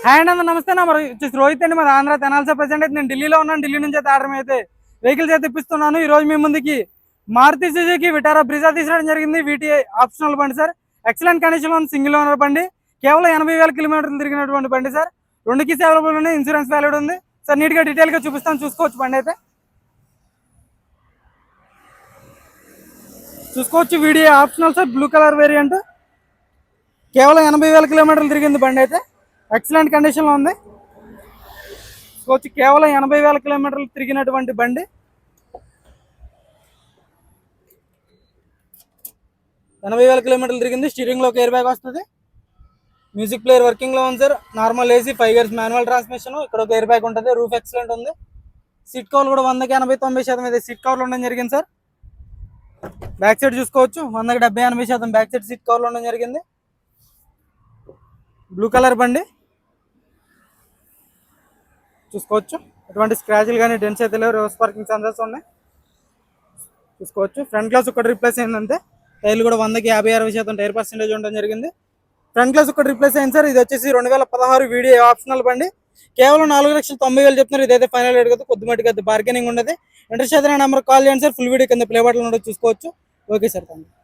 Hi అండి అందరూ నమస్తే. నా మరి వచ్చేసి రోహిత్ అండి, మాది ఆంధ్ర తెనాలి. సార్ ప్రెసెంట్ అయితే నేను ఢిల్లీలో ఉన్నాను. ఢిల్లీ నుంచి అయితే ఆర్డర్ అయితే వెహికల్స్ అయితే ఇప్పిస్తున్నాను. ఈ రోజు మీ ముందుకి మారుతి సుజుకి విటారా బ్రిజా తీసుకురావడం జరిగింది. వీటీఐ ఆప్షనల్ బండి సార్. ఎక్సలెంట్ కండిషన్ లో సింగిల్ ఓనర్ బండి. కేవలం 80,000 కిలోమీటర్లు తిరిగినటువంటి బండి సార్. 2 కీస్ అవైలబుల్ ఉన్నాయి. ఇన్సూరెన్స్ వ్యాలిడ్ ఉంది సార్. నీట్ గా డీటెయిల్ గా చూపిస్తాను, చూసుకోవచ్చు. బండి అయితే చూసుకోవచ్చు. Video optional sir. Blue colour variant. కేవలం 80,000 కిలోమీటర్లు తిరిగింది బండి అయితే. ఎక్సలెంట్ కండిషన్ లో ఉంది. చూసుకోవచ్చు. కేవలం 80,000 కిలోమీటర్లు తిరిగినటువంటి బండి. 80,000 కిలోమీటర్లు తిరిగింది. స్టీరింగ్ లో ఎయిర్ బ్యాగ్ వస్తుంది. మ్యూజిక్ ప్లేయర్ వర్కింగ్ లో ఉంది sir. Normal AC, 5 years manual transmission. ఇక్కడ ఒక ఎయిర్ బ్యాగ్ ఉంటుంది. రూఫ్ ఎక్సలెంట్ ఉంది. సీట్ కవర్ కూడా 100కి 80-90% అయితే సీట్ కవర్లు ఉండడం జరిగింది సార్. బ్యాక్ సైడ్ చూసుకోవచ్చు. 100కి 70-80% బ్యాక్ సైడ్ సీట్ కవర్లు ఉండడం జరిగింది. బ్లూ కలర్ బండి చూసుకోవచ్చు. ఎటువంటి స్క్రాచ్లు కానీ డెన్స్ అయితే లేవు. రివర్స్ పార్కింగ్ సెన్సర్స్ ఉన్నాయి. చూసుకోవచ్చు. ఫ్రంట్ గ్లాస్ ఒకటి రిప్లేస్ అయిందంటే టైర్లు కూడా 100కి 50-60% టైర్ పర్సెంటేజ్ ఉండడం జరిగింది. ఫ్రంట్ గ్లాస్ ఒకటి రిప్లేస్ అయింది సార్. ఇది వచ్చేసి 2016 వీడియో ఆప్షనల్ బండి. కేవలం 4,90,000 చెప్తున్నారు. ఇదైతే ఫైనల్ రేట్ కదా, కొద్దిమట్టుగా అయితే బార్గెనింగ్ ఉండదు. ఇంట్రెస్ట్ అయితే నెంబర్ కాల్ చేయండి సార్. ఫుల్ వీడియో కింద ప్లే బటన్ ఉండదు, చూసుకోవచ్చు. Okay sir, thank you.